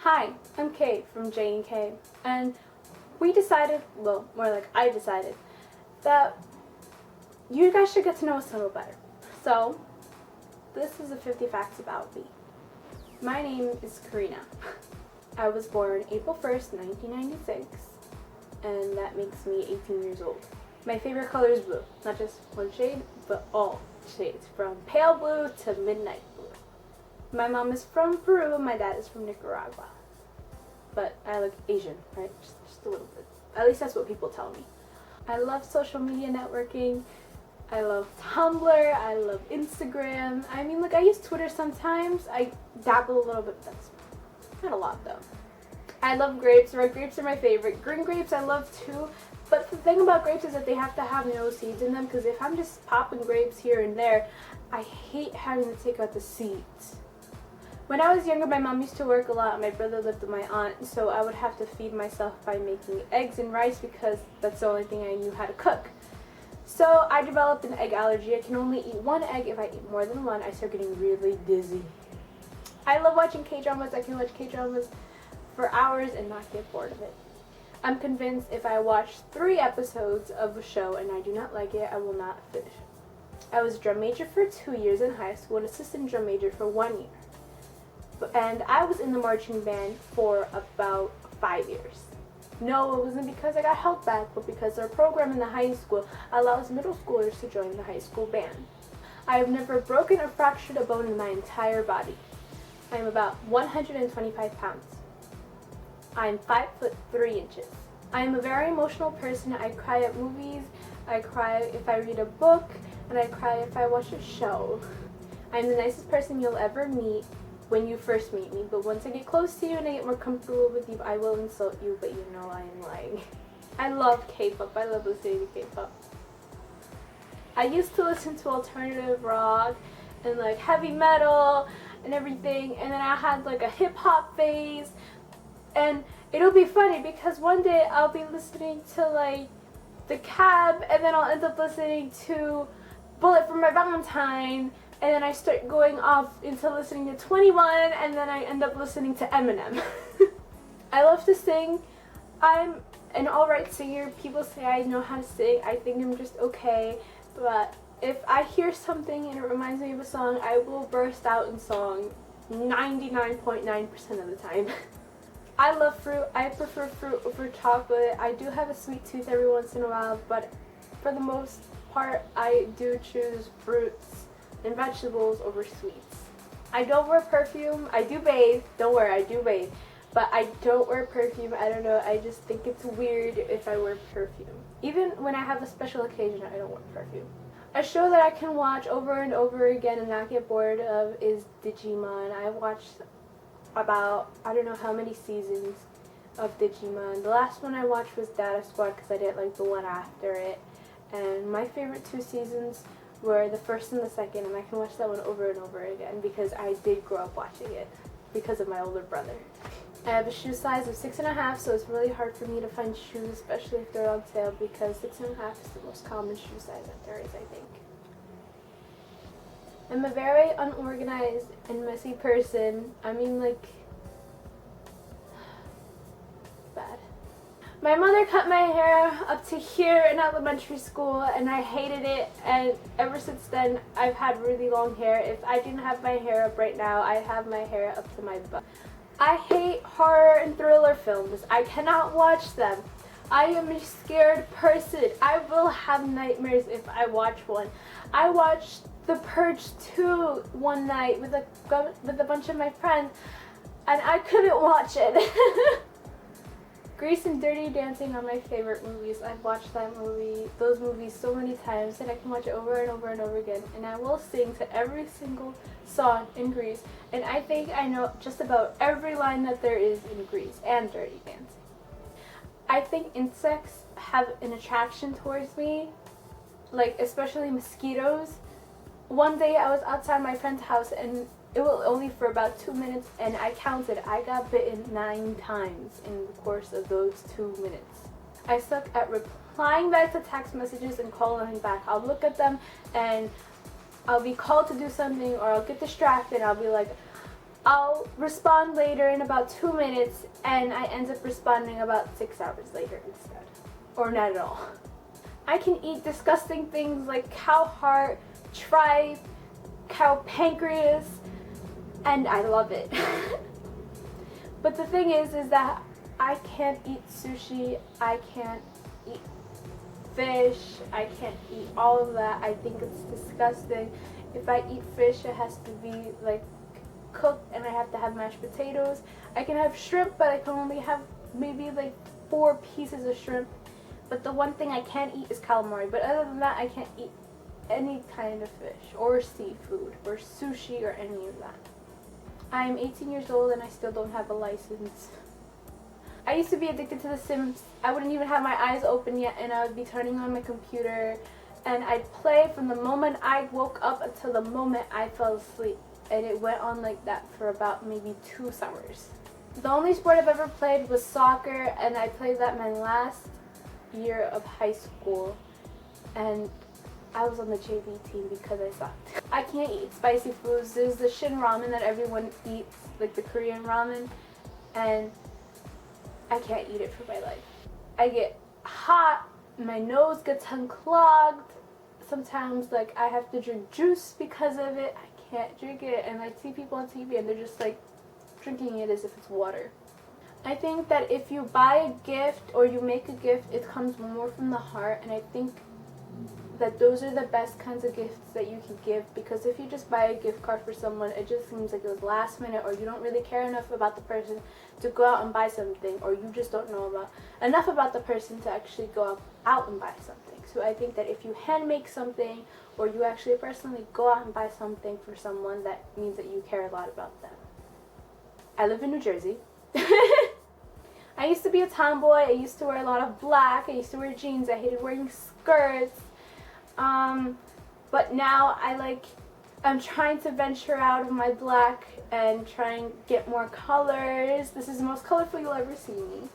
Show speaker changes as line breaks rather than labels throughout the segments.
Hi, I'm Kate from J&K, and we decided, well, more like I decided, that you guys should get to know us a little better. So, this is the 50 facts about me. My name is Karina. I was born April 1st, 1996, and that makes me 18 years old. My favorite color is blue. Not just one shade, but all shades, from pale blue to midnight blue. My mom is from Peru, and my dad is from Nicaragua. But I look Asian, right? Just a little bit. At least that's what people tell me. I love social media networking. I love Tumblr. I love Instagram. I mean, I use Twitter sometimes. I dabble a little bit, but that's not a lot though. I love grapes. Red grapes are my favorite. Green grapes I love too. But the thing about grapes is that they have to have no seeds in them, because if I'm just popping grapes here and there, I hate having to take out the seeds. When I was younger, my mom used to work a lot and my brother lived with my aunt, so I would have to feed myself by making eggs and rice because that's the only thing I knew how to cook. So I developed an egg allergy. I can only eat one egg. If I eat more than one, I start getting really dizzy. I love watching K-dramas. I can watch K-dramas for hours and not get bored of it. I'm convinced if I watch 3 episodes of a show and I do not like it, I will not finish it. I was a drum major for 2 years in high school and assistant drum major for 1 year. And I was in the marching band for about 5 years. No, it wasn't because I got held back, but because our program in the high school allows middle schoolers to join the high school band. I have never broken or fractured a bone in my entire body. I am about 125 pounds. I am 5 foot 3 inches. I am a very emotional person. I cry at movies, I cry if I read a book, and I cry if I watch a show. I am the nicest person you'll ever meet when you first meet me, but once I get close to you and I get more comfortable with you, I will insult you, but you know I am lying. I love K-pop. I love listening to K-pop. I used to listen to alternative rock and heavy metal and everything, and then I had a hip-hop phase, and it'll be funny because one day I'll be listening to The Cab, and then I'll end up listening to Bullet for My Valentine, and then I start going off into listening to 21, and then I end up listening to Eminem. I love to sing. I'm an alright singer. People say I know how to sing. I think I'm just okay. But if I hear something and it reminds me of a song, I will burst out in song 99.9% of the time. I love fruit. I prefer fruit over chocolate. I do have a sweet tooth every once in a while, but for the most part, I do choose fruits and vegetables over sweets. I don't wear perfume. I do bathe. Don't worry, I do bathe. But I don't wear perfume. I don't know. I just think it's weird if I wear perfume. Even when I have a special occasion, I don't wear perfume. A show that I can watch over and over again and not get bored of is Digimon. I watched about, I don't know how many seasons of Digimon. The last one I watched was Data Squad because I didn't like the one after it. And my favorite 2 seasons were the first and the second, and I can watch that one over and over again because I did grow up watching it because of my older brother. I have a shoe size of 6.5, so it's really hard for me to find shoes, especially if they're on sale, because 6.5 is the most common shoe size that there is, I think. I'm a very unorganized and messy person. I mean, bad. My mother cut my hair up to here in elementary school, and I hated it, and ever since then I've had really long hair. If I didn't have my hair up right now, I'd have my hair up to my butt. I hate horror and thriller films. I cannot watch them. I am a scared person. I will have nightmares if I watch one. I watched The Purge 2 one night with a bunch of my friends, and I couldn't watch it. Grease and Dirty Dancing are my favorite movies. I've watched those movies so many times that I can watch it over and over and over again. And I will sing to every single song in Grease. And I think I know just about every line that there is in Grease and Dirty Dancing. I think insects have an attraction towards me, especially mosquitoes. One day I was outside my friend's house, and it was only for about 2 minutes, and I counted. I got bitten 9 times in the course of those 2 minutes. I suck at replying back to text messages and calling back. I'll look at them and I'll be called to do something, or I'll get distracted. I'll be like, I'll respond later in about 2 minutes, and I end up responding about 6 hours later instead. Or not at all. I can eat disgusting things like cow heart, tripe, cow pancreas, and I love it. But the thing is that I can't eat sushi, I can't eat fish, I can't eat all of that. I think it's disgusting. If I eat fish, it has to be like cooked, and I have to have mashed potatoes. I can have shrimp, but I can only have maybe like 4 pieces of shrimp. But the one thing I can't eat is calamari. But other than that, I can't eat any kind of fish or seafood or sushi or any of that. I'm 18 years old and I still don't have a license. I used to be addicted to The Sims. I wouldn't even have my eyes open yet, and I would be turning on my computer, and I'd play from the moment I woke up until the moment I fell asleep. And it went on like that for about maybe 2 summers. The only sport I've ever played was soccer, and I played that my last year of high school, and I was on the JV team because I sucked. I can't eat spicy foods. There's the Shin ramen that everyone eats, like the Korean ramen, and I can't eat it for my life. I get hot, my nose gets unclogged. Sometimes like I have to drink juice because of it. I can't drink it, and I see people on TV and they're just like drinking it as if it's water. I think that if you buy a gift or you make a gift, it comes more from the heart, and I think that those are the best kinds of gifts that you can give, because if you just buy a gift card for someone, it just seems like it was last minute, or you don't really care enough about the person to go out and buy something, or you just don't know enough about the person to actually go out and buy something. So I think that if you hand make something, or you actually personally go out and buy something for someone, that means that you care a lot about them. I live in New Jersey. I used to be a tomboy. I used to wear a lot of black. I used to wear jeans. I hated wearing skirts. But now I'm trying to venture out of my black and try and get more colors. This is the most colorful you'll ever see me.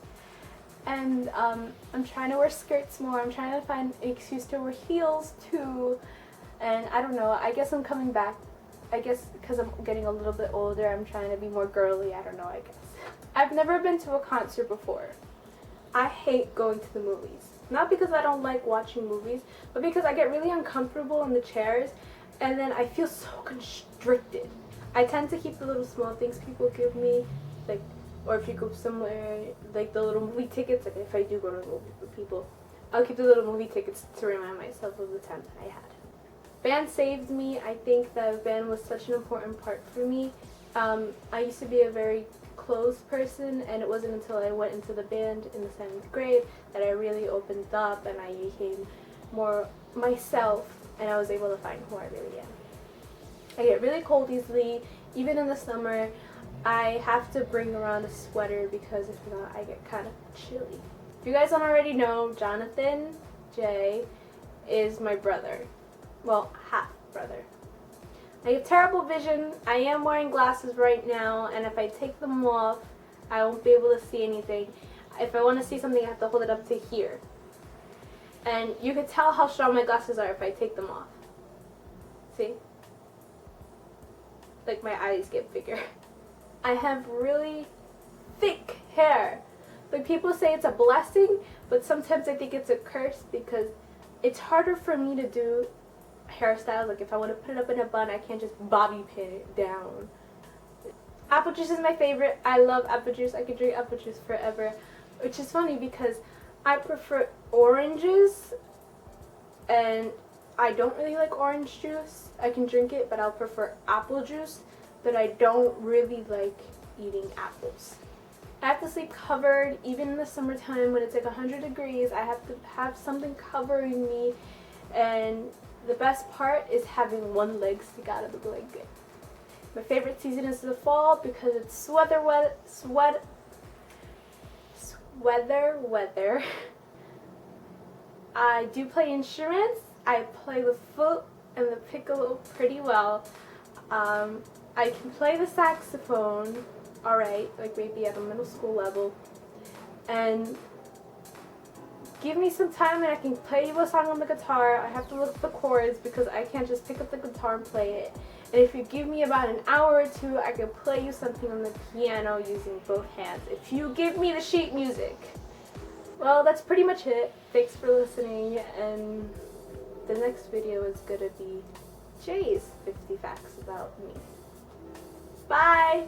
And I'm trying to wear skirts more. I'm trying to find an excuse to wear heels too. And I don't know, I guess I'm coming back. I guess because I'm getting a little bit older, I'm trying to be more girly. I don't know, I guess. I've never been to a concert before. I hate going to the movies. Not because I don't like watching movies, but because I get really uncomfortable in the chairs, and then I feel so constricted. I tend to keep the little small things people give me, like, or if you go somewhere, like the little movie tickets, like if I do go to the movie with people, I'll keep the little movie tickets to remind myself of the time that I had. Band saved me. I think that band was such an important part for me. I used to be a very closed person, and it wasn't until I went into the band in the 7th grade that I really opened up and I became more myself, and I was able to find who I really am. I get really cold easily. Even in the summer, I have to bring around a sweater because if not, I get kind of chilly. If you guys don't already know, Jonathan J is my brother. Well, half brother. I have terrible vision. I am wearing glasses right now, and if I take them off, I won't be able to see anything. If I want to see something, I have to hold it up to here. And you can tell how strong my glasses are if I take them off. See? Like my eyes get bigger. I have really thick hair. Like people say it's a blessing, but sometimes I think it's a curse because it's harder for me to do hairstyles. Like if I want to put it up in a bun, I can't just bobby pin it down. Apple juice is my favorite. I love apple juice. I could drink apple juice forever, which is funny because I prefer oranges, and I don't really like orange juice. I can drink it, but I'll prefer apple juice, but I don't really like eating apples. I have to sleep covered. Even in the summertime when it's like 100 degrees, I have to have something covering me, and the best part is having one leg stick out of the blanket. My favorite season is the fall because it's weather. I do play instruments. I play the flute and the piccolo pretty well. I can play the saxophone, alright, like maybe at a middle school level. And give me some time and I can play you a song on the guitar. I have to look at the chords because I can't just pick up the guitar and play it. And if you give me about an hour or two, I can play you something on the piano using both hands. If you give me the sheet music. Well, that's pretty much it. Thanks for listening, and the next video is gonna be Jay's 50 facts about me. Bye!